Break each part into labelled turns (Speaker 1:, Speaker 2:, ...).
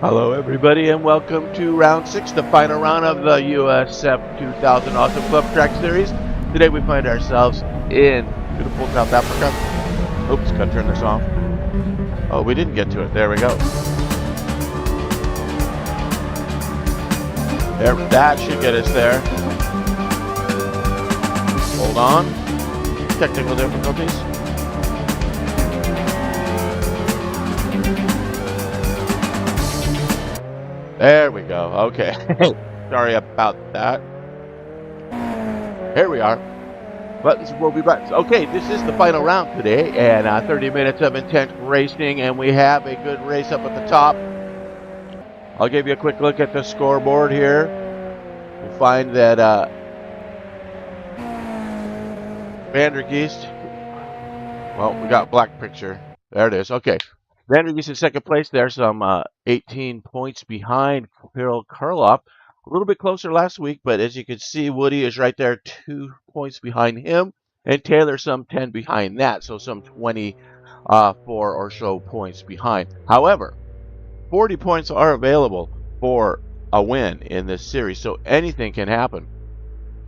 Speaker 1: Hello everybody and welcome to round 6, the final round of the USF2000 Awesome Club Track Series. Today we find ourselves in beautiful South Africa. Oops, gotta turn this off. Oh, we didn't get to it. There we go. There, that should get us there. Hold on. Technical difficulties. There we go. Okay. Sorry about that. Here we are. Buttons will be buttons. Okay, this is the final round today, and 30 minutes of intense racing, and we have a good race up at the top. I'll give you a quick look at the scoreboard here. You'll find that Vandergeest, well, we got black picture. There it is. Okay. Vandergeest in second place. There's some 18 points behind Carl Karloff. A little bit closer last week, but as you can see, Woody is right there, 2 points behind him, and Taylor some 10 behind that, so some 24 or so points behind. However, 40 points are available for a win in this series, so anything can happen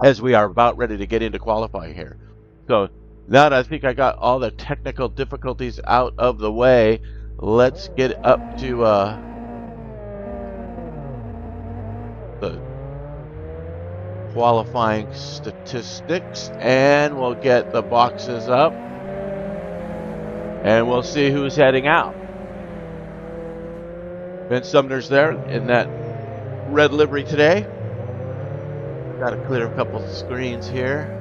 Speaker 1: as we are about ready to get into qualifying here. So now that I think I got all the technical difficulties out of the way, let's get up to the qualifying statistics, and we'll get the boxes up, and we'll see who's heading out. Ben Sumner's there in that red livery today. Got to clear a couple screens here.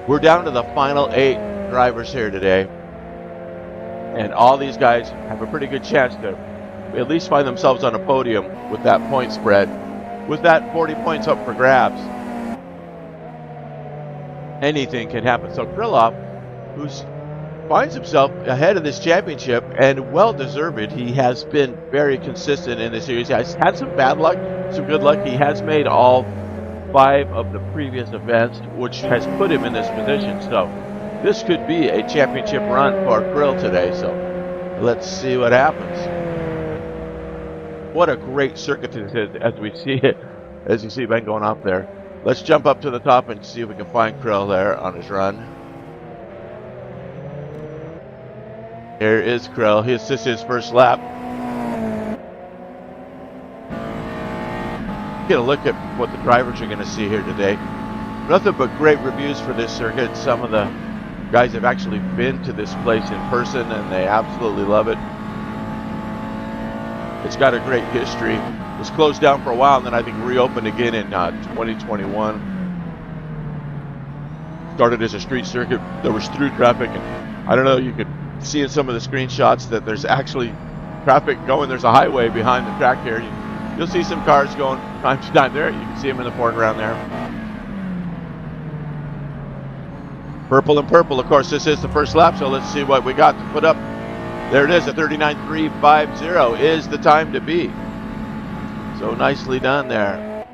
Speaker 1: We're down to the final 8 drivers here today, and all these guys have a pretty good chance to at least find themselves on a podium with that point spread. With that 40 points up for grabs, anything can happen. So Krylov, who finds himself ahead of this championship, and well deserved. He has been very consistent in this series. He has had some bad luck, some good luck. He has made all 5 of the previous events, which has put him in this position. So this could be a championship run for Krill today. So let's see what happens. What a great circuit this is, as we see it, as you see Ben going up there. Let's jump up to the top and see if we can find Krill there on his run. Here is Krill. This is his first lap. Get a look at what the drivers are going to see here today. Nothing but great reviews for this circuit. Some of the guys have actually been to this place in person, and they absolutely love it. It's got a great history. It was closed down for a while, and then I think reopened again in 2021. Started as a street circuit. There was through traffic, and I don't know, you could see in some of the screenshots that there's actually traffic going. There's a highway behind the track here. You'll see some cars going time to time there. You can see them in the foreground there. Purple and purple, of course, this is the first lap, so let's see what we got to put up. There it is, a 39.350 is the time to beat. So nicely done there,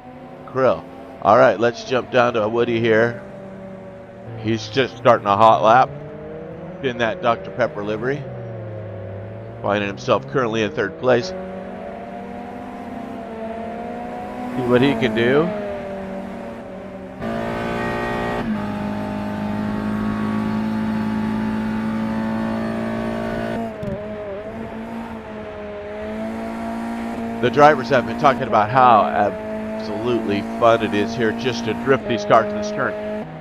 Speaker 1: Krill. All right, let's jump down to Woody here. He's just starting a hot lap in that Dr. Pepper livery. Finding himself currently in 3rd place. See what he can do. The drivers have been talking about how absolutely fun it is here just to drift these cars in this turn.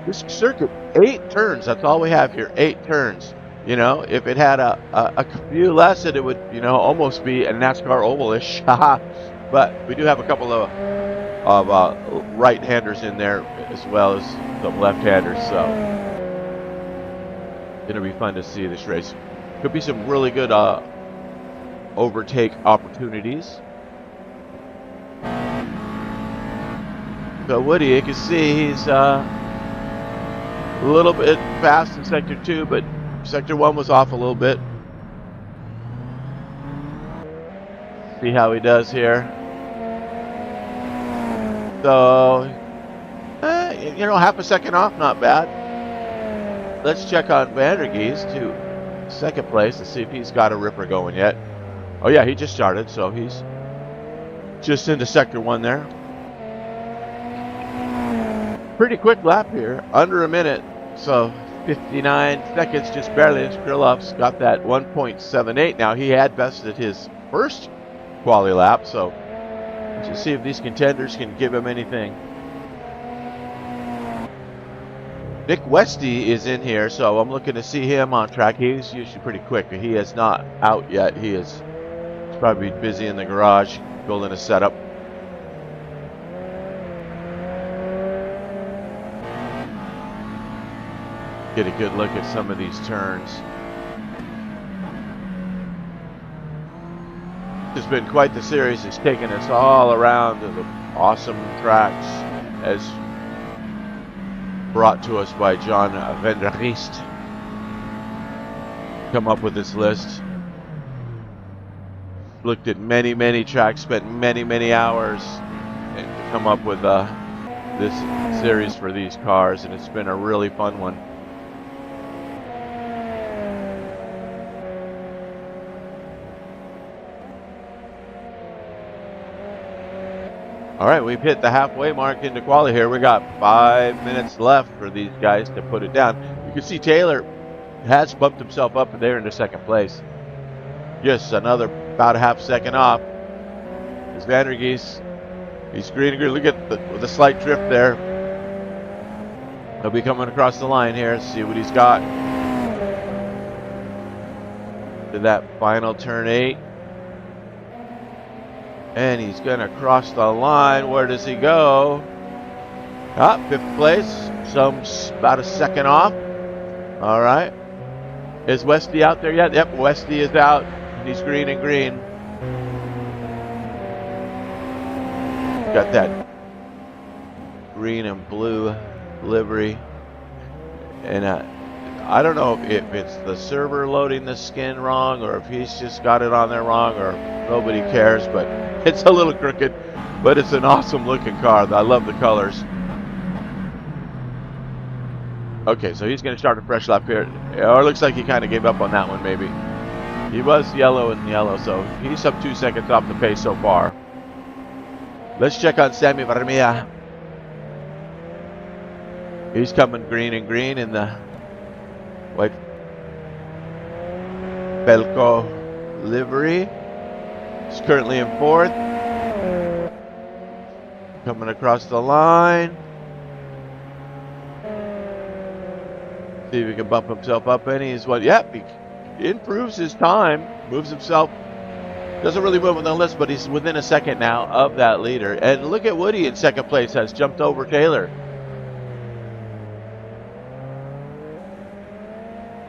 Speaker 1: This circuit, 8 turns, that's all we have here, 8 turns. You know, if it had a few less, it would, you know, almost be a NASCAR oval-ish. But we do have a couple of right-handers in there as well as some left-handers, so it'll be fun to see this race. Could be some really good overtake opportunities. So Woody, you can see he's a little bit fast in Sector 2, but Sector 1 was off a little bit. See how he does here. So, you know, half a second off, not bad. let's check on Vandergeest to second place to see if he's got a ripper going yet. Oh yeah, he just started, so he's just into sector 1 there. Pretty quick lap here, under a minute, so 59 seconds, just barely. Krylof's got that 1.78. Now, he had bested his first quali lap, so let's just see if these contenders can give him anything. Nick Westy is in here, so I'm looking to see him on track. He's usually pretty quick. He is not out yet. He's probably busy in the garage building a setup. Get a good look at some of these turns. It's been quite the series. It's taken us all around to the awesome tracks as brought to us by John Vandergeest. Come up with this list. Looked at many tracks, spent many hours to come up with this series for these cars, and it's been a really fun one. All right, we've hit the halfway mark into quali here. We got 5 minutes left for these guys to put it down. You can see Taylor has bumped himself up there into second place. Just another about a half second off. There's Vandergeest. He's green and green. Look at the slight drift there. He'll be coming across the line here. See what he's got. To that final turn 8. And he's going to cross the line. Where does he go? Ah, 5th place. About a second off. All right. Is Westy out there yet? Yep, Westy is out. He's green and green. Got that green and blue livery. And I don't know if it's the server loading the skin wrong or if he's just got it on there wrong or nobody cares, but it's a little crooked, but it's an awesome looking car. I love the colors. Okay, so he's going to start a fresh lap here. Or it looks like he kind of gave up on that one maybe. He was yellow and yellow, so he's up 2 seconds off the pace so far. Let's check on Sammy Varmia. He's coming green and green in the white Pelco livery. He's currently in 4th. Coming across the line. See if he can bump himself up any. He's what? Yep, he improves his time. Moves himself. Doesn't really move on the list, but he's within a second now of that leader. And look at Woody in second place. Has jumped over Taylor.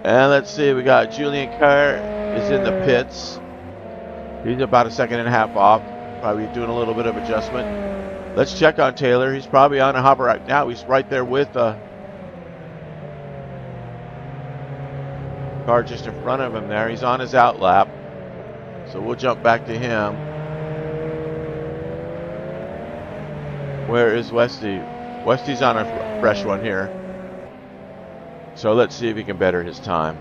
Speaker 1: And let's see, we got Julian Kerr is in the pits. He's about a second and a half off. Probably doing a little bit of adjustment. Let's check on Taylor. He's probably on a hopper right now. He's right there with car just in front of him there. He's on his out lap. So we'll jump back to him. Where is Westy? Westy's on a fresh one here. So let's see if he can better his time.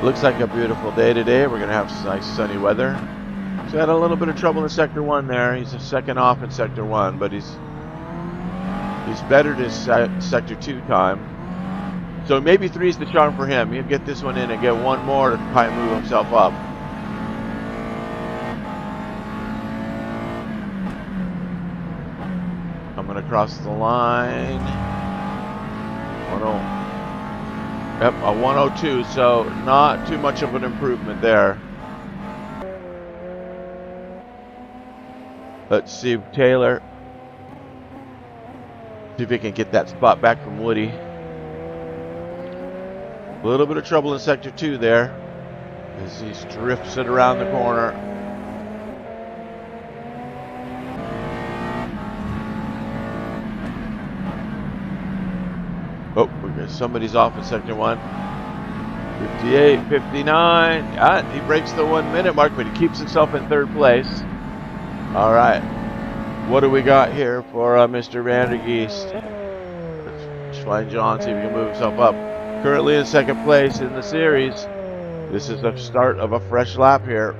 Speaker 1: Looks like a beautiful day today. We're going to have some nice sunny weather. He's had a little bit of trouble in Sector 1 there. He's a second off in Sector 1, but he's bettered his Sector 2 time. So maybe 3 is the charm for him. He'll get this one in and get one more to try and move himself up. Coming across the line. Yep, a 102, so not too much of an improvement there. Let's see Taylor. See if he can get that spot back from Woody. A little bit of trouble in Sector 2 there as he drifts it around the corner. Oh, somebody's off in Sector 1. 58, 59. He breaks the 1 minute mark, but he keeps himself in 3rd place. All right. What do we got here for Mr. Vandergeest? Let's find John, see if he can move himself up. Currently in second place in the series. This is the start of a fresh lap here.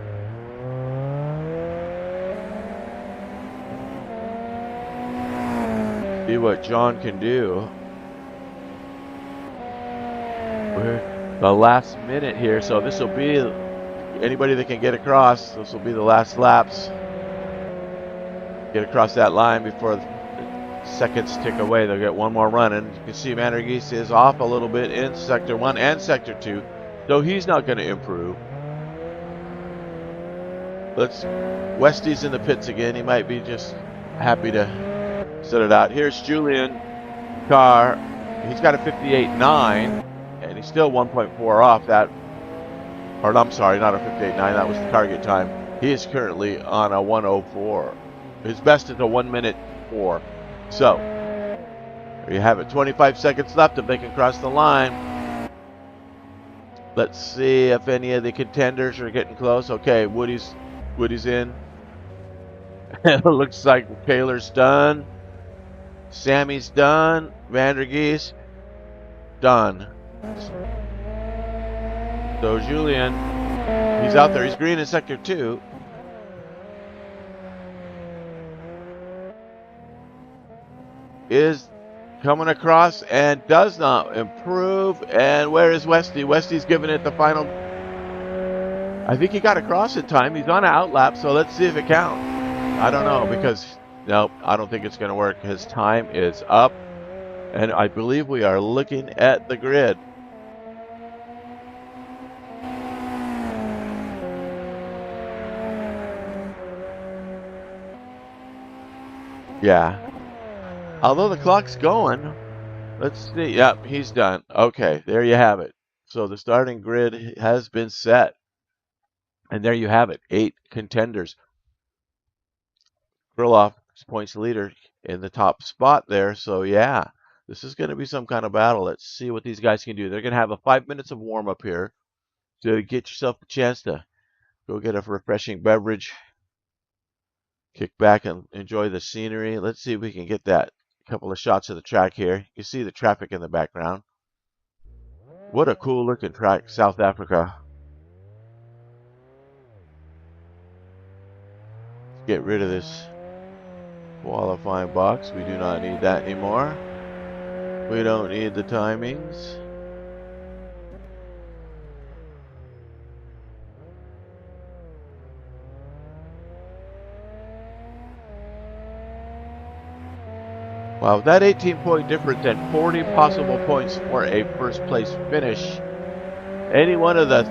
Speaker 1: See what John can do. We're the last minute here, so this will be anybody that can get across. This will be the last laps. Get across that line before the seconds tick away. They'll get one more run, and you can see Vandergeest is off a little bit in Sector 1 and Sector 2, so he's not going to improve. Westy's in the pits again. He might be just happy to set it out. Here's Julian Carr. He's got a 58.9, and he's still 1.4 off that. Or I'm sorry, not a 58.9. That was the target time. He is currently on a 104. His best is a 1:04. So, there you have it. 25 seconds left if they can cross the line. Let's see if any of the contenders are getting close. Okay, Woody's in. It looks like Taylor's done. Sammy's done. Vandergeest done. So Julian, he's out there. He's green in Sector 2. Is coming across and does not improve. And where is Westy? Westy's giving it the final. I think he got across in time. He's on an outlap, so let's see if it counts. I don't know, because nope, I don't think it's going to work. His time is up, and I believe we are looking at the grid. Yeah. Although the clock's going, let's see. Yep, he's done. Okay, there you have it. So the starting grid has been set. And there you have it. 8 contenders. Krylov points leader in the top spot there. So yeah, this is going to be some kind of battle. Let's see what these guys can do. They're going to have a 5 minutes of warm up here to get yourself a chance to go get a refreshing beverage, kick back and enjoy the scenery. Let's see if we can get that couple of shots of the track here. You see the traffic in the background. What a cool looking track, South Africa. Let's get rid of this qualifying box. We do not need that anymore. We don't need the timings. Wow, that 18-point difference and 40 possible points for a first place finish. Any one of the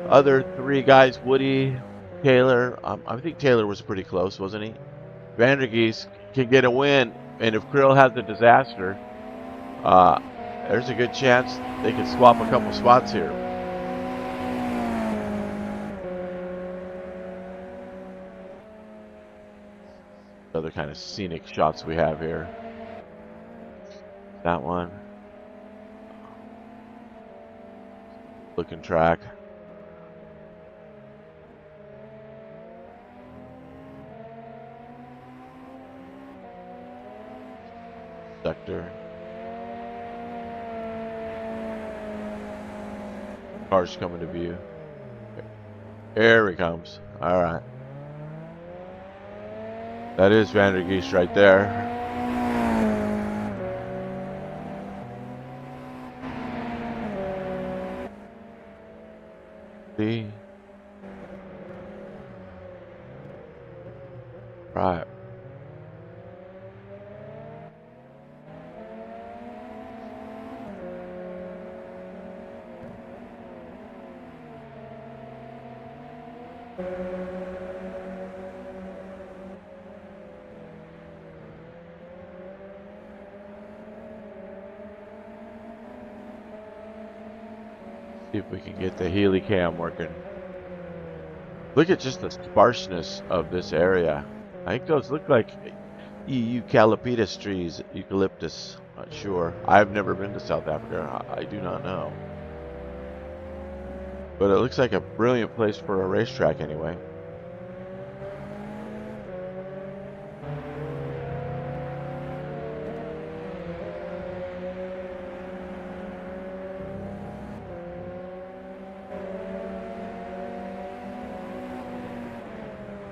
Speaker 1: other 3 guys, Woody, Taylor, I think Taylor was pretty close, wasn't he? Vandergeest can get a win, and if Krill has a disaster, there's a good chance they can swap a couple spots here. Other kind of scenic shots we have here. That one. Looking track. Sector. Cars coming to view. Here he comes. All right. That is Vandergeest right there. See? Right. See if we can get the Healy cam working. Look at just the sparseness of this area. I think those look like eucalyptus trees, eucalyptus. Not sure. I've never been to South Africa. I do not know. But it looks like a brilliant place for a racetrack anyway.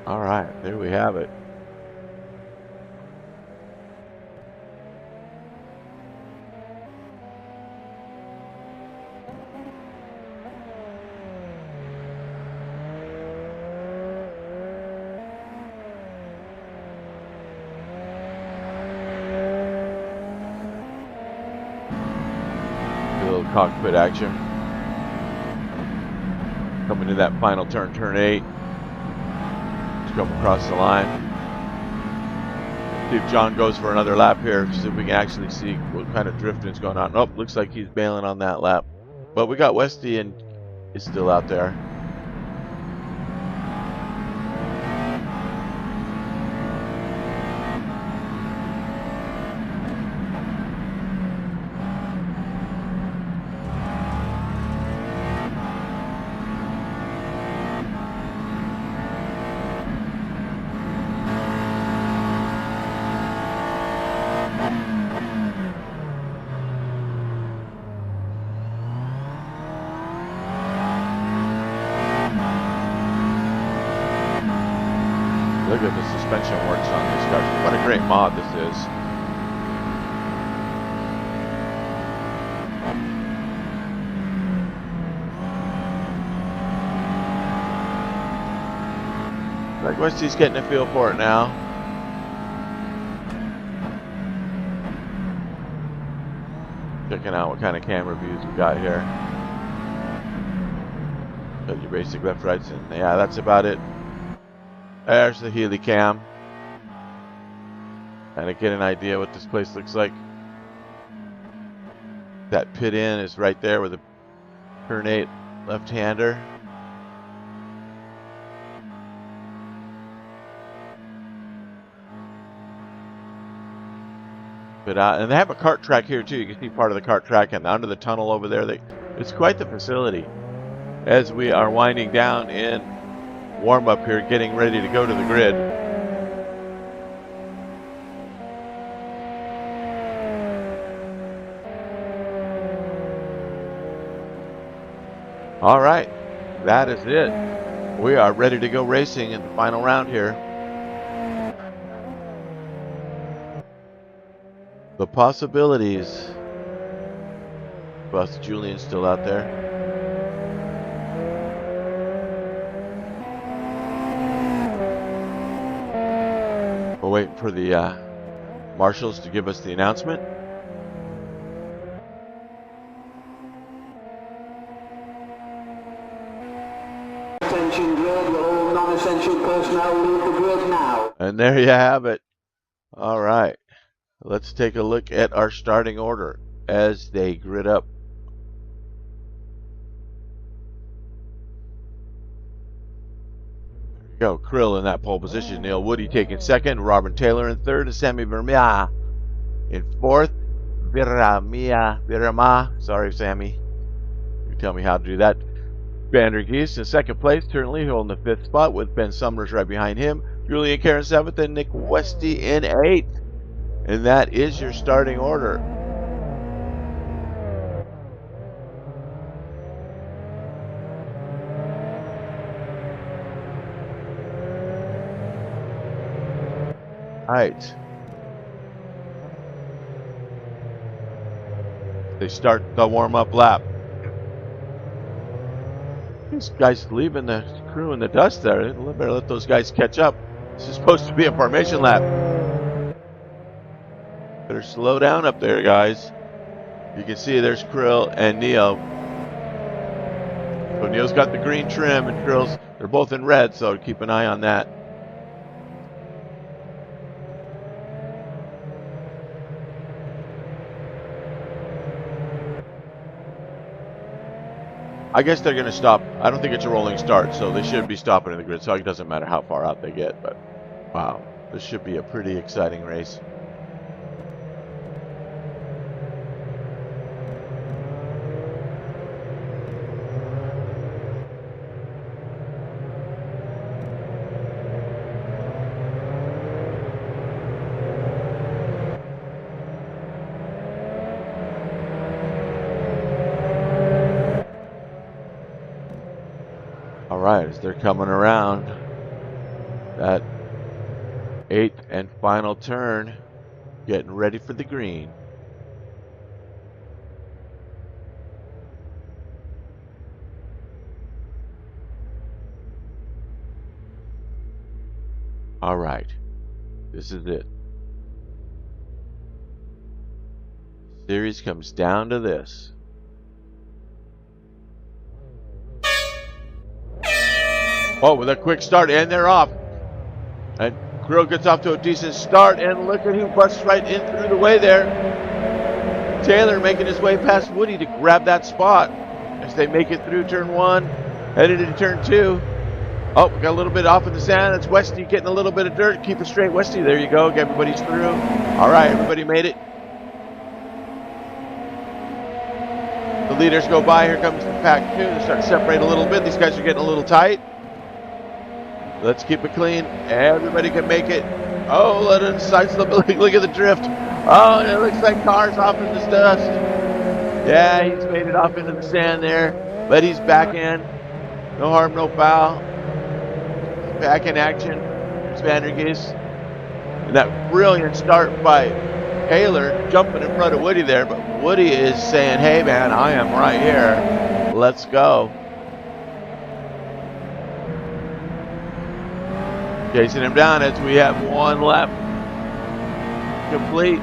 Speaker 1: All right, there we have it. A little cockpit action. Coming to that final turn, turn 8. Let's come across the line. See if John goes for another lap here, see if we can actually see what kind of drifting is going on. Oh, looks like he's bailing on that lap. But we got Westy and is still out there. Look at the suspension works on these cars. What a great mod this is. Like Westy's getting a feel for it now. Checking out what kind of camera views we got here. Got your basic left, rights, and yeah, that's about it. There's the Healy cam. And to get an idea what this place looks like. That pit in is right there with the turn 8 left-hander. But and they have a kart track here too. You can see part of the kart track and under the tunnel over there. It's quite the facility. As we are winding down in warm-up here, getting ready to go to the grid. All right, that is it. We are ready to go racing in the final round here. The possibilities. Bus Julian's still out there. We're waiting for the marshals to give us the announcement.
Speaker 2: Attention grid, all non-essential personnel leave the grid now.
Speaker 1: And there you have it. All right. Let's take a look at our starting order as they grid up. There you go. Krill in that pole position. Neil Woody taking second. Robin Taylor in third. And Sammy Vermea in fourth. Virama. Sorry, Sammy. You tell me how to do that. Vander Geest in second place. Turnley holding the fifth spot with Ben Summers right behind him. Julian Karen seventh and Nick Westy in eighth. And that is your starting order. All right. They start the warm-up lap. These guys leaving the crew in the dust there. Better let those guys catch up. This is supposed to be a formation lap. Better slow down up there, guys. You can see there's Krill and Neo. So Neo's got the green trim and Krill's, they're both in red, so keep an eye on that. I guess they're going to stop. I don't think it's a rolling start, so they should be stopping in the grid, so it doesn't matter how far out they get. But wow, this should be a pretty exciting race. All right, as they're coming around That 8th and final turn, getting ready for the green. All right, this is it. Series comes down to this. Oh, with a quick start, and they're off. And Krill gets off to a decent start, and look at who busts right in through the way there. Taylor making his way past Woody to grab that spot as they make it through turn 1, headed into turn 2. Oh, we got a little bit off in the sand. That's Westy getting a little bit of dirt. Keep it straight, Westy. There you go. Everybody's through. All right, everybody made it. The leaders go by. Here comes the pack 2. They start to separate a little bit. These guys are getting a little tight. Let's keep it clean. Everybody can make it. Oh, let it inside. Look at the drift. Oh, and it looks like Carr's off in the dust. Yeah, he's made it off into the sand there, but he's back in. No harm, no foul. Back in action. There's Vandergeest. And that brilliant start by Taylor jumping in front of Woody there, but Woody is saying, hey man, I am right here. Let's go. Chasing him down as we have one lap complete.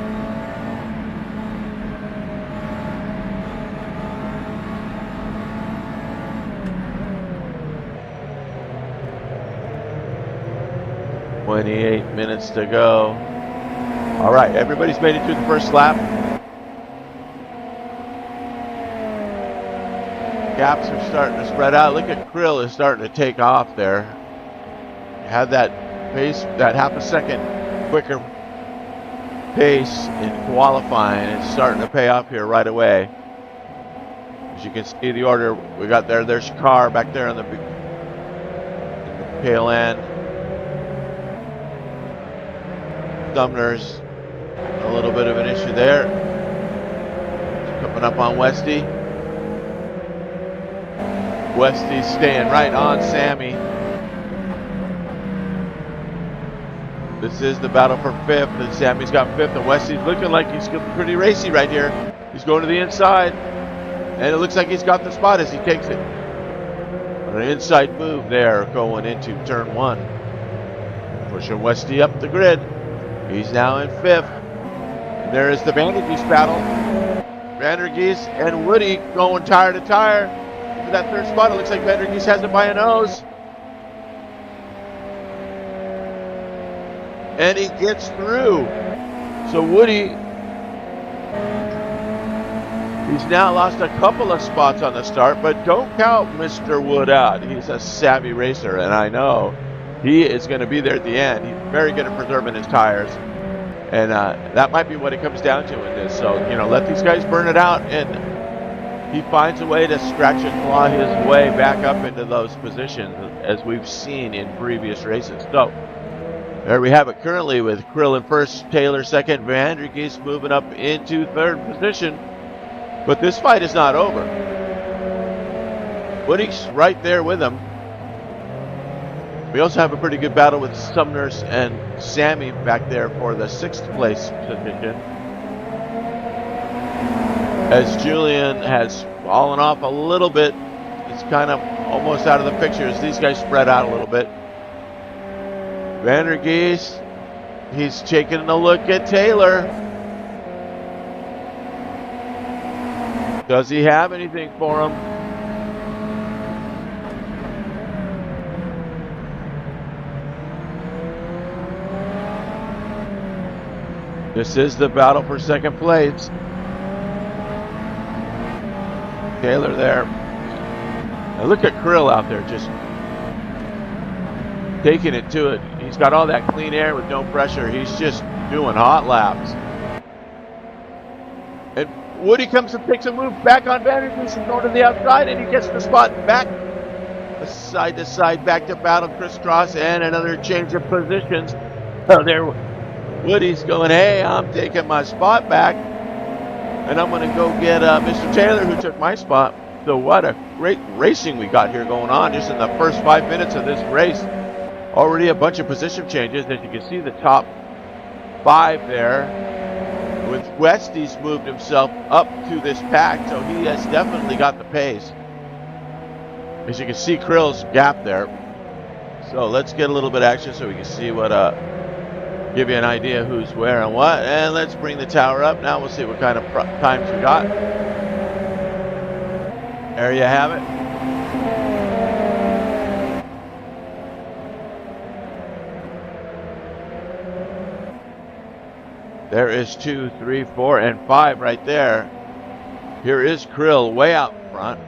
Speaker 1: "28 minutes to go." All right, everybody's made it through the first lap. Gaps are starting to spread out. Look at Krill is starting to take off there. Had that pace, that half a second quicker pace in qualifying. It's starting to pay off here right away. As you can see the order we got there. There's Carr back there on the tail end. Sumner's a little bit of an issue there. Coming up on Westy. Westy's staying right on Sammy. This is the battle for 5th, and Sammy's got 5th, and Westy's looking like he's pretty racy right here. He's going to the inside, and it looks like he's got the spot as he takes it. An inside move there going into turn 1. Pushing Westy up the grid. He's now in 5th. And there is the Vandergeest battle. Vandergeest and Woody going tire to tire for that 3rd spot. It looks like Vandergeest has it by a nose. And he gets through. So Woody, he's now lost a couple of spots on the start, but don't count Mr. Wood out. He's a savvy racer, and I know he is going to be there at the end. He's very good at preserving his tires. And that might be what it comes down to in this. So, you know, let these guys burn it out, and he finds a way to scratch and claw his way back up into those positions, as we've seen in previous races. So, there we have it currently with Krill in 1st, Taylor 2nd, Vandergeest moving up into 3rd position. But this fight is not over. Woody's right there with him. We also have a pretty good battle with Sumners and Sammy back there for the 6th place position. As Julian has fallen off a little bit, it's kind of almost out of the picture as these guys spread out a little bit. Vandergeest, he's taking a look at Taylor. Does he have anything for him? This is the battle for 2nd place. Taylor there. Now look at Krill out there just taking it to it. He's got all that clean air with no pressure. He's just doing hot laps. And Woody comes and takes a move back on Vandergeest and going to the outside, and he gets the spot back. Side to side, back to battle, crisscross, and another change of positions. So there, Woody's going, hey, I'm taking my spot back, and I'm going to go get Mr. Taylor, who took my spot. So what a great racing we got here going on just in the first 5 minutes of this race. Already a bunch of position changes. As you can see, the top 5 there. With Westy's moved himself up to this pack, so he has definitely got the pace. As you can see, Krill's gap there. So let's get a little bit of action so we can see what, give you an idea who's where and what. And let's bring the tower up. Now we'll see what kind of times we got. There you have it. There is 2, 3, 4, and 5 right there. Here is Krill way out front.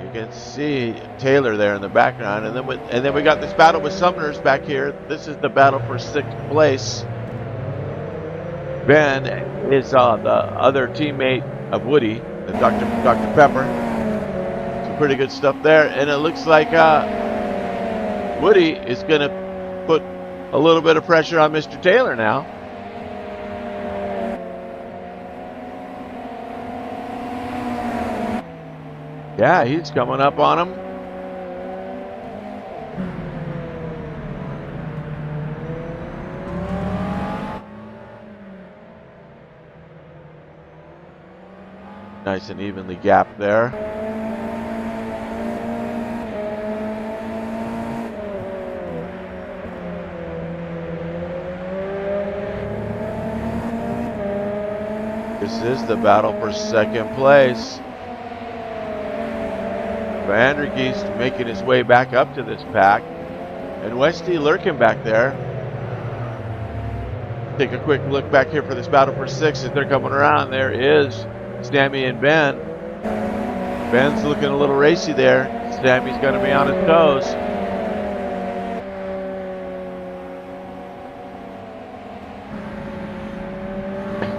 Speaker 1: You can see Taylor there in the background, and then we got this battle with Sumners back here. This is the battle for 6th place. Ben is the other teammate of Woody, the Dr. Pepper. Some pretty good stuff there, and it looks like Woody is going to put a little bit of pressure on Mr. Taylor now. Yeah, he's coming up on him. Nice and evenly gapped there. This is the battle for 2nd place. Vandergeest making his way back up to this pack. And Westy lurking back there. Take a quick look back here for this battle for 6 as they're coming around. There is Sammy and Ben. Ben's looking a little racy there. Sammy's going to be on his toes.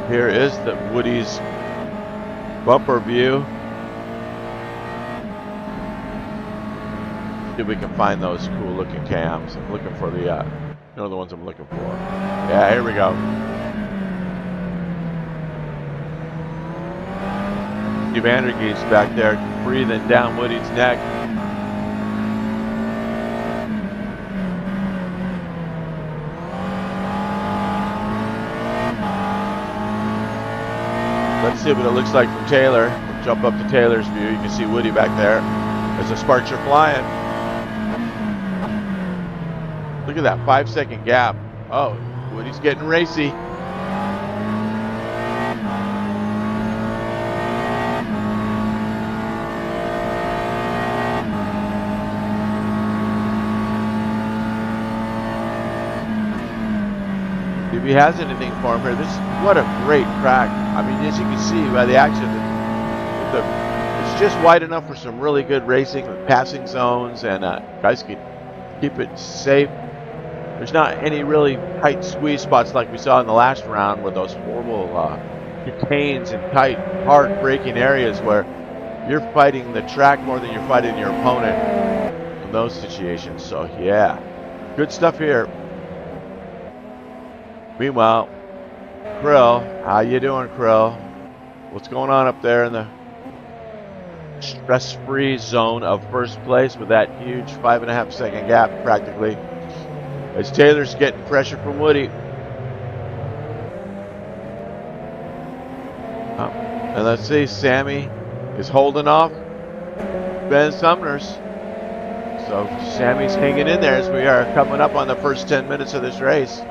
Speaker 1: Here is the Woody's bumper view. See if we can find those cool looking cams. I'm looking for the, the ones I'm looking for. Yeah, here we go. Vandergeest back there breathing down Woody's neck. Let's see what it looks like from Taylor. We'll jump up to Taylor's view. You can see Woody back there as the sparks are flying. Look at that 5-second gap. Oh, Woody's getting racy. If he has anything for him here, what a great track. I mean, as you can see by the action, it's just wide enough for some really good racing with passing zones, and guys can keep it safe. There's not any really tight squeeze spots like we saw in the last round with those horrible chicane and tight, hard braking areas where you're fighting the track more than you're fighting your opponent in those situations. So yeah, good stuff here. Meanwhile, Krill, how you doing, Krill? What's going on up there in the stress-free zone of 1st place with that huge 5.5-second gap practically? As Taylor's getting pressure from Woody. And let's see, Sammy is holding off Ben Sumners. So Sammy's hanging in there as we are coming up on the first 10 minutes of this race.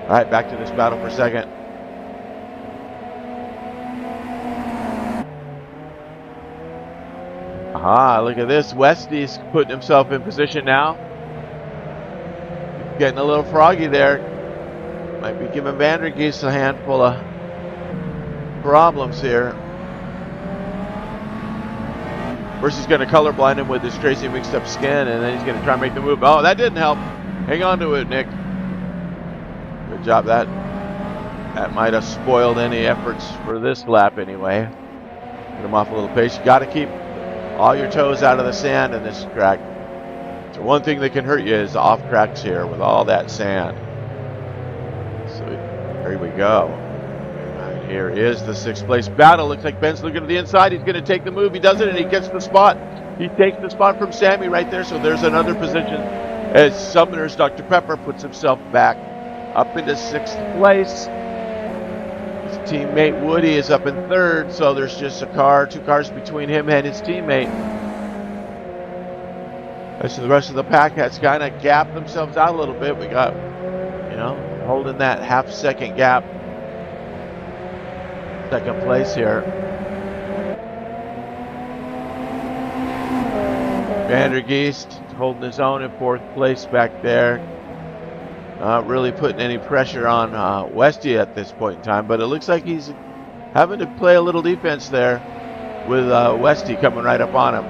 Speaker 1: All right, back to this battle for 2nd. Aha, look at this. Westy's putting himself in position now. Getting a little froggy there. Might be giving Vandergeest a handful of problems here. First he's going to colorblind him with his Tracy mixed up skin, and then he's going to try and make the move. Oh, that didn't help. Hang on to it, Nick. Good job. That might have spoiled any efforts for this lap anyway. Get him off a little pace. You got to keep all your toes out of the sand in this track. So one thing that can hurt you is the off tracks here with all that sand. So here we go. Right, here is the 6th place battle. Looks like Ben's looking to the inside. He's going to take the move. He does it, and he gets the spot. He takes the spot from Sammy right there, so there's another position as Sumner's Dr. Pepper puts himself back up into 6th place. His teammate Woody is up in 3rd, so there's just 2 cars between him and his teammate. As the rest of the pack has kind of gapped themselves out a little bit. We got, holding that half-second gap. 2nd place here. Vandergeest holding his own in 4th place back there. Not really putting any pressure on Westy at this point in time, but it looks like he's having to play a little defense there with Westy coming right up on him.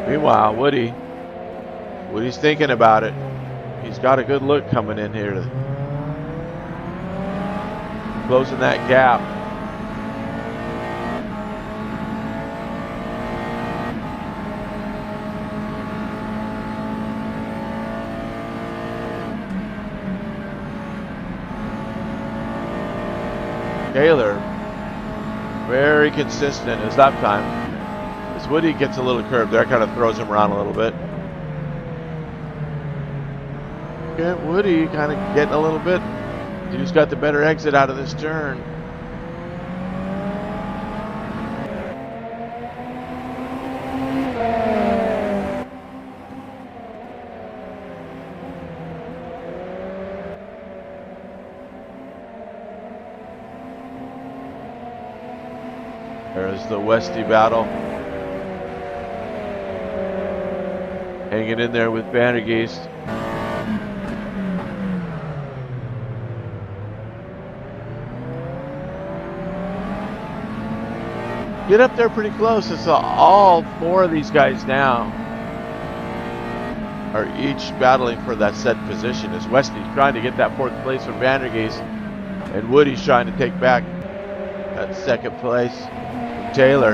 Speaker 1: Meanwhile, Woody's thinking about it. He's got a good look coming in here. Closing that gap. Taylor, very consistent his lap time. As Woody gets a little curve there, kind of throws him around a little bit. Okay, Woody kind of getting a little bit. He's got the better exit out of this turn. There's the Westy battle. Hanging in there with Vandergeest. Get up there pretty close. It's all 4 of these guys now are each battling for that set position as Westy's trying to get that 4th place from Vandergeest and Woody's trying to take back that 2nd place from Taylor.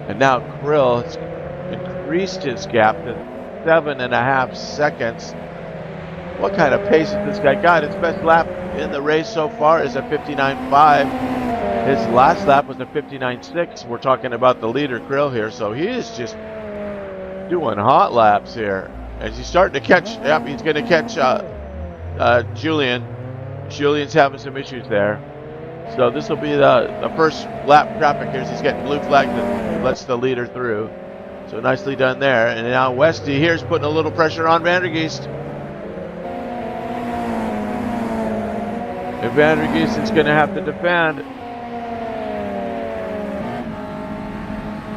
Speaker 1: And now Krill has increased his gap to 7.5 seconds. What kind of pace has this guy got? His best lap in the race so far is a 59.5. His last lap was a 59.6. We're talking about the leader, Krill, here. So he is just doing hot laps here. As he's starting to catch, he's going to catch Julian. Julian's having some issues there. So this will be the first lap traffic here as he's getting blue flag that lets the leader through. So nicely done there. And now Westy here's putting a little pressure on Vandergeest. And Vandergeest is going to have to defend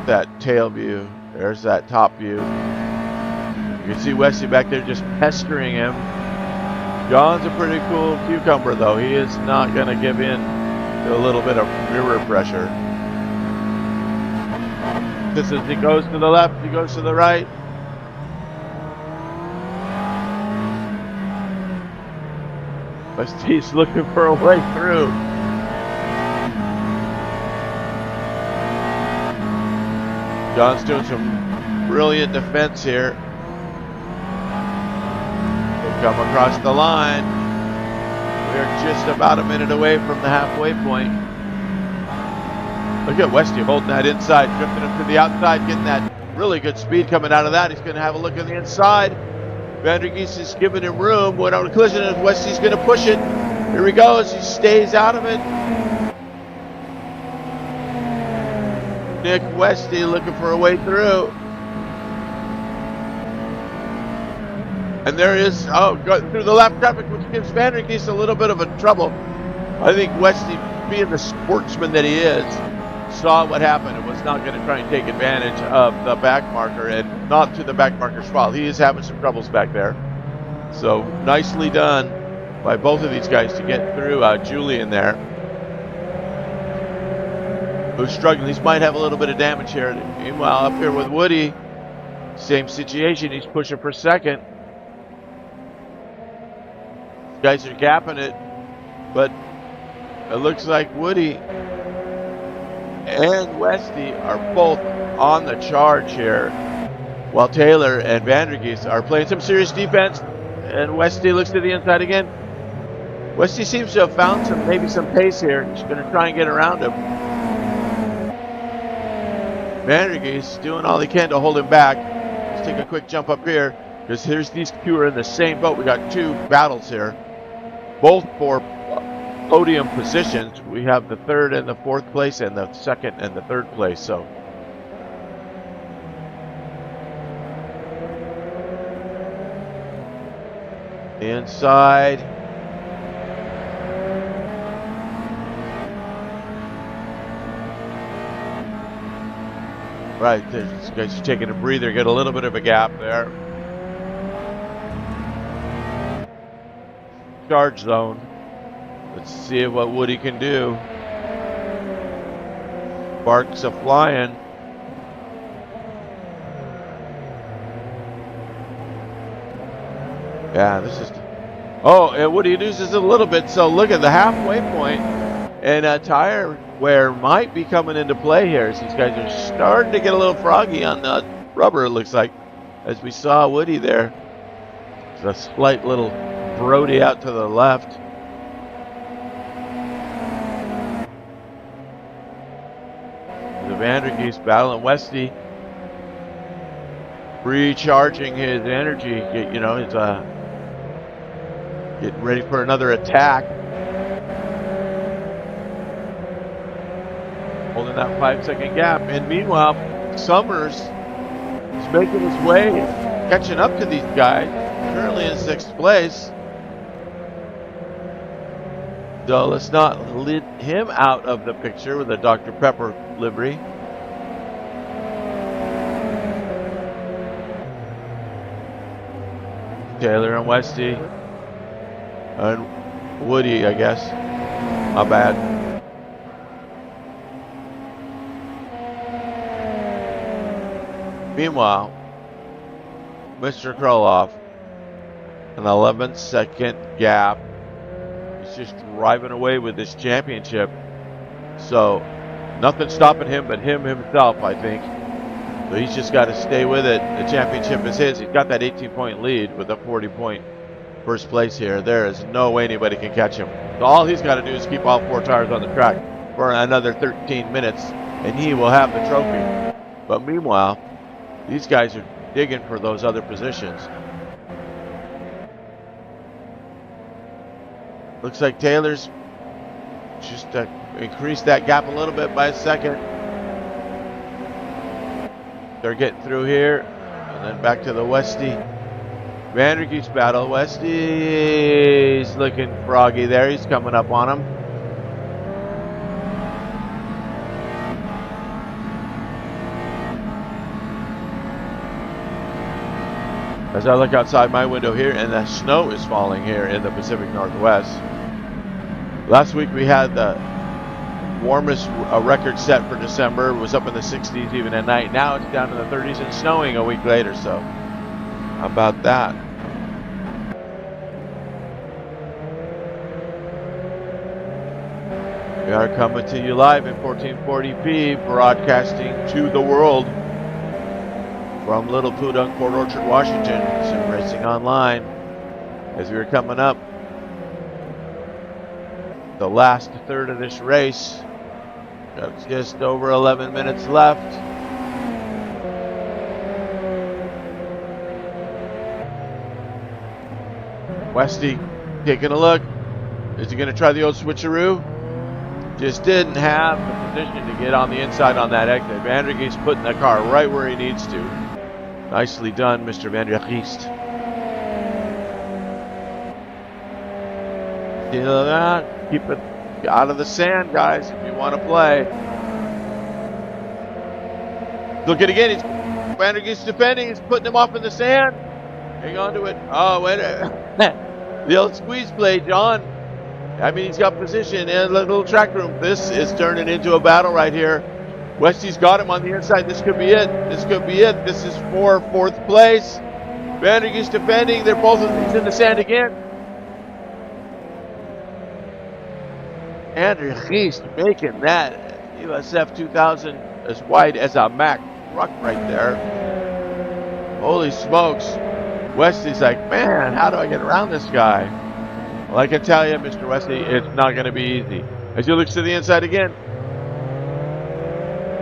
Speaker 1: that tail view. There's that top view. You can see Westy back there just pestering him. John's a pretty cool cucumber, though. He is not going to give in to a little bit of mirror pressure. Just as he goes to the left, he goes to the right. Westy's looking for a way through. John's doing some brilliant defense here. They come across the line. We're just about a minute away from the halfway point. Look at Westy holding that inside, drifting him to the outside, getting that really good speed coming out of that. He's going to have a look on the inside. Vandergeest is giving him room. Went on a collision and Westy's going to push it. Here he goes. He stays out of it. Nick Westy looking for a way through. And there is, going through the lap traffic, which gives Vandergeest a little bit of a trouble. I think Westy, being the sportsman that he is, saw what happened and was not going to try and take advantage of the back marker, and not to the back marker's fault. He is having some troubles back there. So nicely done by both of these guys to get through Julian there, who's struggling. He might have a little bit of damage here. Meanwhile, up here with Woody, same situation. He's pushing for 2nd. These guys are gapping it, but it looks like Woody and Westy are both on the charge here, while Taylor and Vandergeest are playing some serious defense. And Westy looks to the inside again. Westy seems to have found maybe some pace here. He's going to try and get around him. Vandergeest doing all he can to hold him back. Let's take a quick jump up here, because here's these two are in the same boat. We got two battles here, both for podium positions. We have the third and the fourth place, and the second and the third place. So inside. Right, these guys are taking a breather, get a little bit of a gap there. Charge zone. Let's see what Woody can do. Sparks a flying. Yeah, this is. Oh, and Woody loses a little bit. So look at the halfway point, and tire wear might be coming into play here. As these guys are starting to get a little froggy on the rubber. It looks like, as we saw Woody there. There's a slight little Brody out to the left. The Vandergeest battling Westy, recharging his energy. You know, he's getting ready for another attack. Holding that 5-second gap. And meanwhile, Summers is making his way, catching up to these guys. Currently in 6th place. So let's not lead him out of the picture with a Dr. Pepper livery. Taylor and Westy. And Woody, I guess. My bad. Meanwhile, Mr. Kroloff, an 11-second gap. He's just driving away with this championship. So nothing stopping him but him himself, I think. So he's just got to stay with it. The championship is his. He's got that 18-point lead with a 40-point first place here. There is no way anybody can catch him. So all he's got to do is keep all 4 tires on the track for another 13 minutes, and he will have the trophy. But meanwhile, these guys are digging for those other positions. Looks like Taylor's just increased that gap a little bit by a second. They're getting through here, and then back to the Westy Vandergeest battle. Westy's looking froggy there. He's coming up on him. As I look outside my window here, and the snow is falling here in the Pacific Northwest. Last week we had the warmest record set for December. It was up in the 60s even at night. Now it's down to the 30s and snowing a week later. So how about that? We are coming to you live in 1440p, broadcasting to the world from Little Pudunk, Port Orchard, Washington. Sim Racing Online. As we are coming up the last third of this race. Got just over 11 minutes left. Westy taking a look. Is he going to try the old switcheroo? Just didn't have the position to get on the inside on that exit. Vandergeest putting the car right where he needs to. Nicely done, Mr. Vandergeest. Feel that? Keep it out of the sand, guys, if you want to play. Look at it again. Vandergeest defending. He's putting him off in the sand. Hang on to it. Oh, wait. The old squeeze play, John. I mean, he's got position in the little track room. This is turning into a battle right here. Westy's got him on the inside. This could be it. This could be it. This is for 4th place. Vandergeest defending. They're both in the sand again. Vandergeest making that USF2000 as wide as a Mack truck right there. Holy smokes. Westy's like, man, how do I get around this guy? Well, I can tell you, Mr. Wesley, it's not going to be easy. As he looks to the inside again,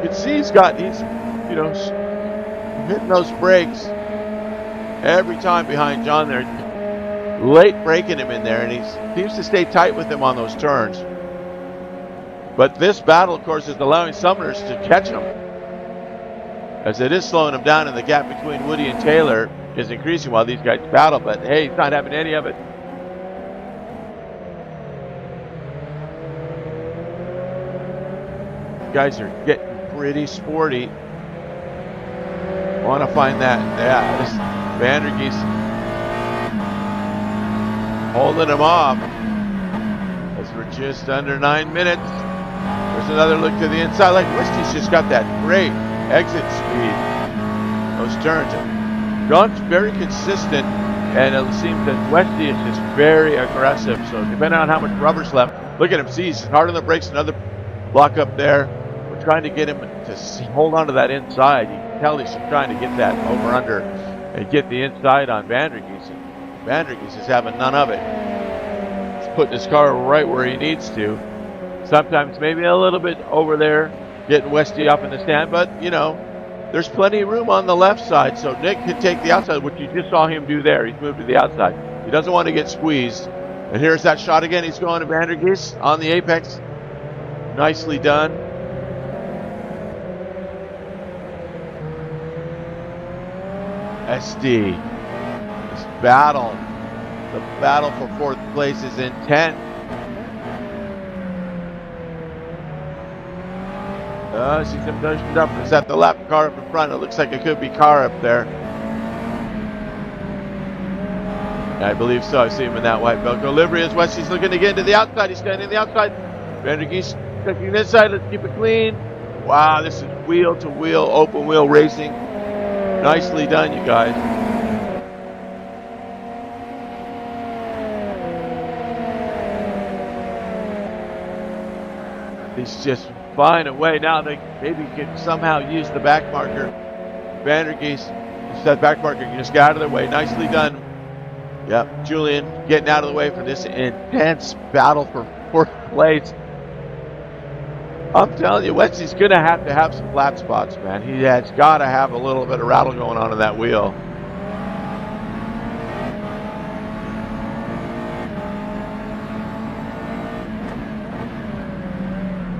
Speaker 1: you can see he's hitting those brakes every time behind John there. Late breaking him in there, and he seems to stay tight with him on those turns. But this battle, of course, is allowing Summers to catch him, as it is slowing him down, and the gap between Woody and Taylor is increasing while these guys battle. But hey, he's not having any of it. Guys are getting pretty sporty. Want to find that. Yeah, this Vandergeest holding him off as we're just under 9 minutes. There's another look to the inside. Like Westy's just got that great exit speed. Those turns. John's very consistent, and it seems that Westy is just very aggressive. So depending on how much rubber's left, look at him. See, he's hard on the brakes. Another block up there. We're trying to get him to hold on to that inside. You can tell he's trying to get that over under and get the inside on Vandergeest. Vandergeest is having none of it. He's putting his car right where he needs to. Sometimes maybe a little bit over there, getting Westy up in the stand, but there's plenty of room on the left side, so Nick can take the outside, which you just saw him do there. He's moved to the outside. He doesn't want to get squeezed. And here's that shot again. He's going to Vandergeest on the apex. Nicely done. SD. This battle, the battle for fourth place is intense. See some dust up. Is that the lap car up in front? It looks like it could be car up there. I believe so. I see him in that white Velcro livery as Westy's looking to get into the outside. He's standing the outside. Vandergeest checking the inside. Let's keep it clean. Wow, this is wheel to wheel, open wheel racing. Nicely done, you guys. He's just find a way. Now they maybe can somehow use the back marker. Vandergeest, that back marker can just get out of their way. Nicely done. Yep, Julian getting out of the way for this intense battle for fourth place. I'm telling you, Westy's going to have some flat spots, man. He has got to have a little bit of rattle going on in that wheel.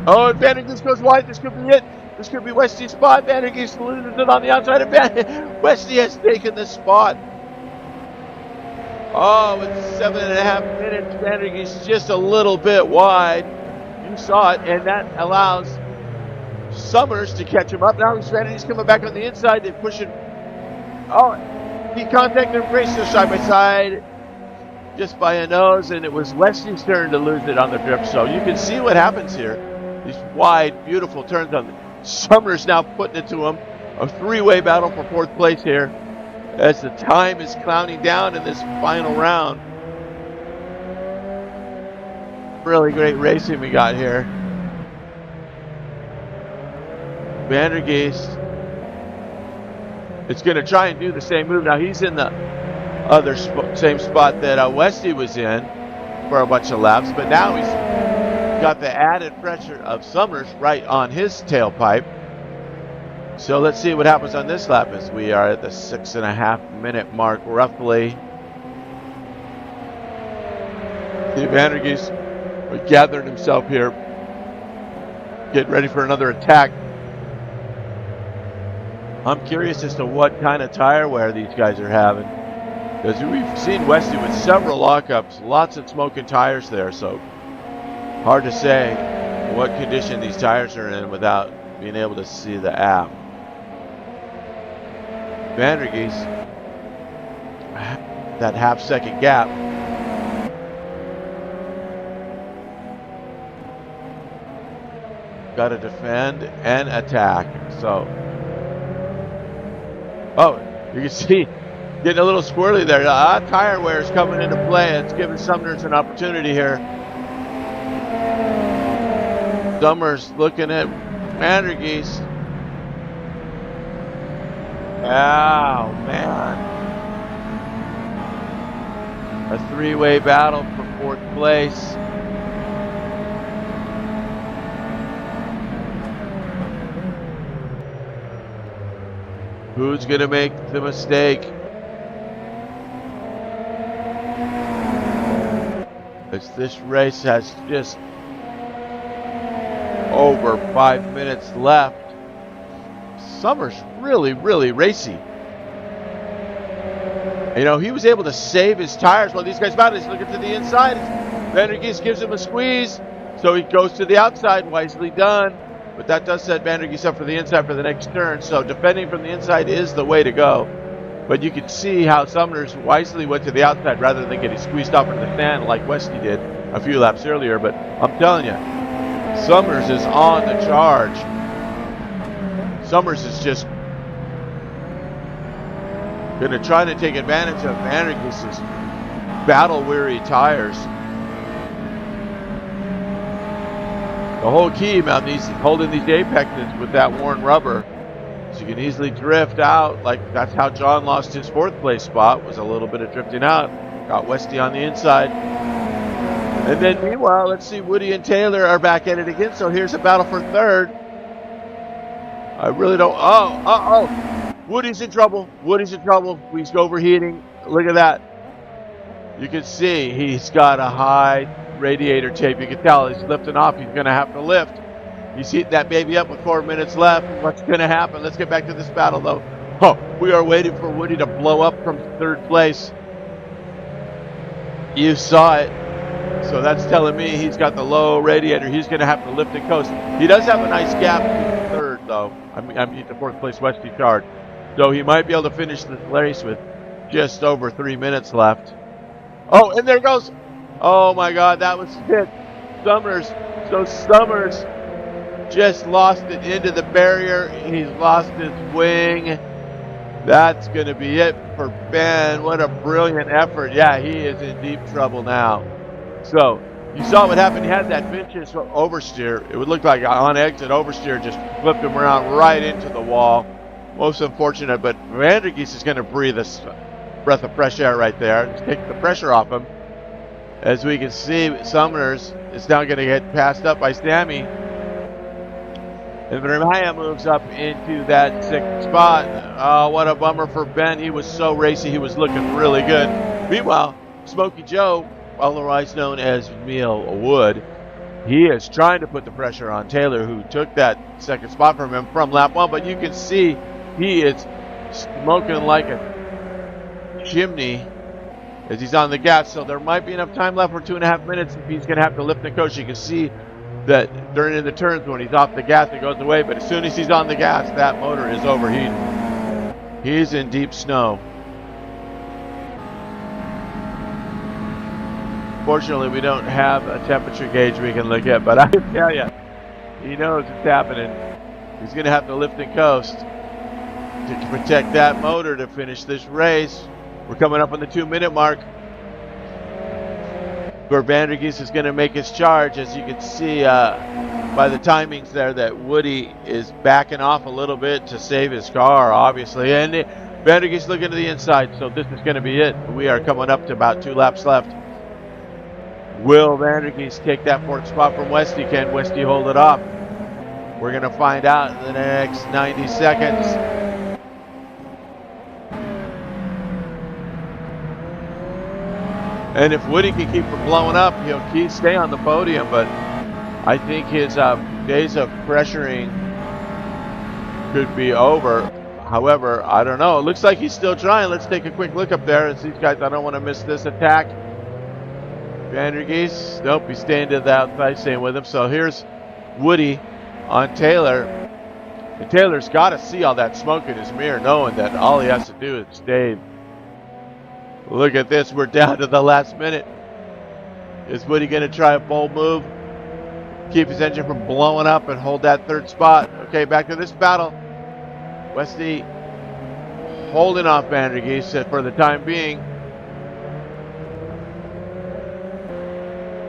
Speaker 1: Oh, and Vandergeest goes wide. This could be it. This could be Westy's spot. Vandergeest loses it on the outside of Westy has taken the spot. Oh, it's 7.5 minutes. Vandergeest just a little bit wide. You saw it, and that allows Summers to catch him up. Now Vandergeest coming back on the inside. They push it. Oh, he contacted and raced side by side just by a nose, and it was Westy's turn to lose it on the drift. So you can see what happens here. These wide, beautiful turns on Summers now putting it to him. A three-way battle for fourth place here as the time is counting down in this final round. Really great racing we got here. Vandergeest is going to try and do the same move. Now he's in the other same spot that Westy was in for a bunch of laps, but now he's got the added pressure of Summers right on his tailpipe. So let's see what happens on this lap as we are at the 6.5 minute mark roughly. See Vandergeest gathering himself here, getting ready for another attack. I'm curious as to what kind of tire wear these guys are having, because we've seen Westy with several lockups, lots of smoking tires there, so hard to say what condition these tires are in without being able to see the app. Vandergeest, that half-second gap. Got to defend and attack. So, oh, you can see getting a little squirrely there. Tire wear is coming into play. It's giving Summers an opportunity here. Summers looking at Vandergeest. Oh, man. A three-way battle for fourth place. Who's going to make the mistake? As this race has just over 5 minutes left. Summer's really, really racy. You know, he was able to save his tires while these guys battle. He's looking to the inside. Vandergeest gives him a squeeze, so he goes to the outside. Wisely done. But that does set Vandergeest up for the inside for the next turn. So defending from the inside is the way to go. But you can see how Sumners wisely went to the outside rather than getting squeezed off into the stand like Westy did a few laps earlier. But I'm telling you, Summers is on the charge. Summers is just going to try to take advantage of Vandergeest's battle-weary tires. The whole key about these holding these apexes with that worn rubber, so you can easily drift out. Like that's how John lost his fourth place spot, was a little bit of drifting out. Got Westy on the inside. And then meanwhile, let's see, Woody and Taylor are back at it again. So here's a battle for third. I really don't. Woody's in trouble. Woody's in trouble. He's overheating. Look at that. You can see he's got a high radiator tape. You can tell he's lifting off. He's going to have to lift. He's heating that baby up with 4 minutes left. What's going to happen? Let's get back to this battle, though. Oh, we are waiting for Woody to blow up from third place. You saw it. So that's telling me he's got the low radiator. He's going to have to lift and coast. He does have a nice gap to third, though. I mean the fourth place Westy Chard. So he might be able to finish this race with just over 3 minutes left. Oh, and there goes. Oh, my God, that was it. Summers. So Summers just lost it into the barrier. He's lost his wing. That's going to be it for Ben. What a brilliant effort. Yeah, he is in deep trouble now. So you saw what happened. He had that vintage oversteer. It would look like on exit oversteer just flipped him around right into the wall. Most unfortunate, but Vandergeest is going to breathe a breath of fresh air right there. Just take the pressure off him. As we can see, Sumners is now going to get passed up by Sammy. And Vermeer moves up into that sixth spot. Oh, what a bummer for Ben. He was so racy. He was looking really good. Meanwhile, Smokey Joe, otherwise known as Neil Wood, he is trying to put the pressure on Taylor, who took that second spot from him from lap one. But you can see he is smoking like a chimney as he's on the gas. So there might be enough time left for 2.5 minutes if he's going to have to lift the coach. You can see that during the turns when he's off the gas, it goes away. But as soon as he's on the gas, that motor is overheating. He's in deep snow. Fortunately, we don't have a temperature gauge we can look at, but I can tell you, he knows it's happening. He's going to have to lift and coast to protect that motor to finish this race. We're coming up on the 2-minute mark, where Vandergeest is going to make his charge. As you can see by the timings there, that Woody is backing off a little bit to save his car, obviously. And Vandergeest looking to the inside, so this is going to be it. We are coming up to about 2 laps left. Will Vandergeest take that fourth spot from Westy? Can Westy hold it off? We're going to find out in the next 90 seconds. And if Woody can keep from blowing up, he'll stay on the podium. But I think his days of pressuring could be over. However, I don't know. It looks like he's still trying. Let's take a quick look up there. It's these guys. I don't want to miss this attack. Vandergeest, nope, he's staying to the outside, staying with him. So here's Woody on Taylor. And Taylor's got to see all that smoke in his mirror, knowing that all he has to do is stay. Look at this. We're down to the last minute. Is Woody going to try a bold move? Keep his engine from blowing up and hold that third spot. Okay, back to this battle. Westy holding off Vandergeest for the time being.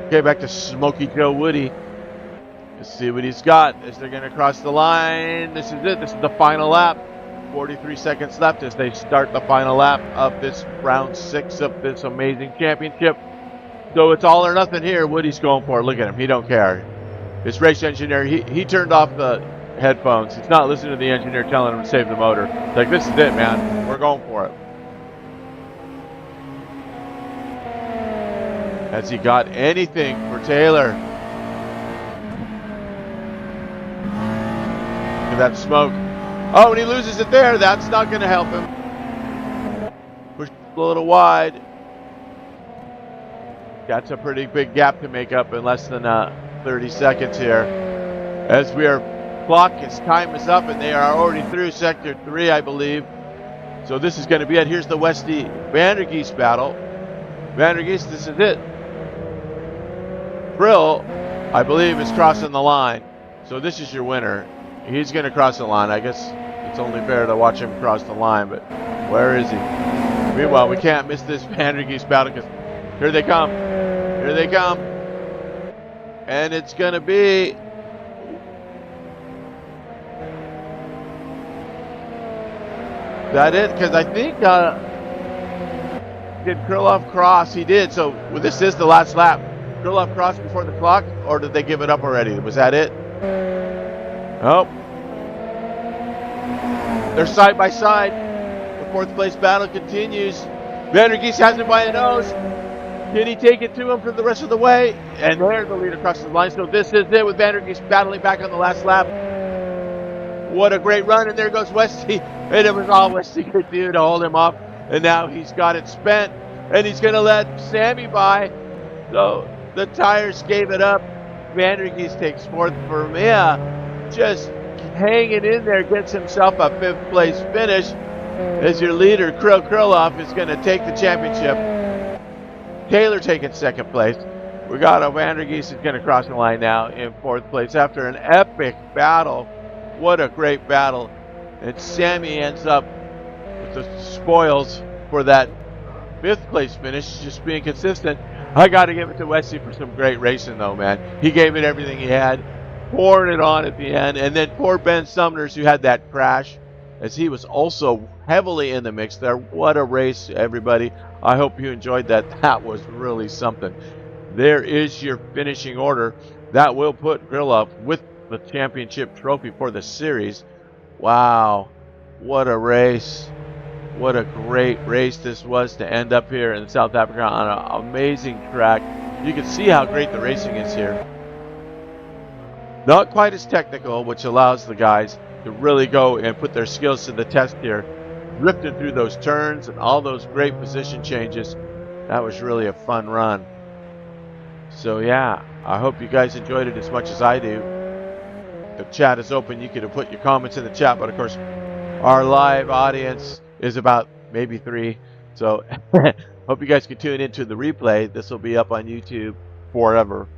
Speaker 1: Okay, back to Smokey Joe Woody. Let's see what he's got as they're going to cross the line. This is it. This is the final lap. 43 seconds left as they start the final lap of this round 6 of this amazing championship. So it's all or nothing here. Woody's going for it. Look at him. He don't care. This race engineer, he turned off the headphones. He's not listening to the engineer telling him to save the motor. It's like, this is it, man. We're going for it. Has he got anything for Taylor? Look at that smoke. Oh, and he loses it there. That's not going to help him. Pushed a little wide. That's a pretty big gap to make up in less than 30 seconds here. As we are clock, his time is up, and they are already through sector 3, I believe. So this is going to be it. Here's the Westy Vandergeest battle. Vandergeest, this is it. Brill, I believe, is crossing the line. So this is your winner. He's going to cross the line. I guess it's only fair to watch him cross the line, but where is he? Meanwhile, we can't miss this Vandergeest battle because here they come. Here they come. And it's going to be... that it? Because I think... did Krylov cross? He did. So well, this is the last lap. Krylov crossed before the clock, or did they give it up already? Was that it? Oh. They're side by side. The fourth place battle continues. Vandergeest has it by the nose. Can he take it to him for the rest of the way? And there's the leader crosses the line. So this is it with Vandergeest battling back on the last lap. What a great run. And there goes Westy. And it was all Westy could do to hold him off. And now he's got it spent. And he's going to let Sammy by. So the tires gave it up. Vandergeest takes fourth. Vermeer just hanging in there, gets himself a 5th place finish. As your leader, Krylov, is going to take the championship. Taylor taking 2nd place. We got a Vandergeest is going to cross the line now in 4th place after an epic battle. What a great battle. And Sammy ends up with the spoils for that 5th place finish, just being consistent. I got to give it to Westy for some great racing, though, man. He gave it everything he had, poured it on at the end, and then poor Ben Sumners, who had that crash, as he was also heavily in the mix there. What a race, everybody. I hope you enjoyed that. That was really something. There is your finishing order. That will put Krylov with the championship trophy for the series. Wow. What a race. What a great race this was to end up here in South Africa on an amazing track. You can see how great the racing is here. Not quite as technical, which allows the guys to really go and put their skills to the test here. Drifting through those turns and all those great position changes. That was really a fun run. So yeah, I hope you guys enjoyed it as much as I do. The chat is open. You can put your comments in the chat, but of course our live audience is about maybe 3. So hope you guys can tune into the replay. This will be up on YouTube forever.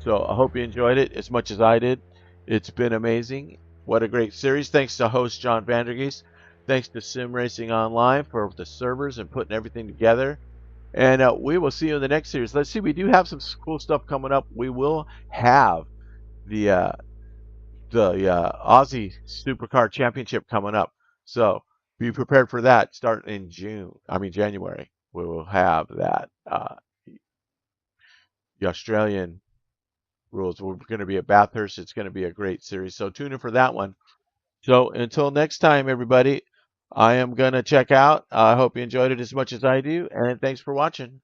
Speaker 1: So I hope you enjoyed it as much as I did. It's been amazing. What a great series. Thanks to host John Vandergeest. Thanks to Sim Racing Online for the servers and putting everything together. And we will see you in the next series. Let's see, we do have some cool stuff coming up. We will have the Aussie Supercar Championship coming up. So be prepared for that starting in January. We will have that. The Australian rules. We're going to be at Bathurst. It's going to be a great series. So tune in for that one. So until next time, everybody, I am going to check out. I hope you enjoyed it as much as I do. And thanks for watching.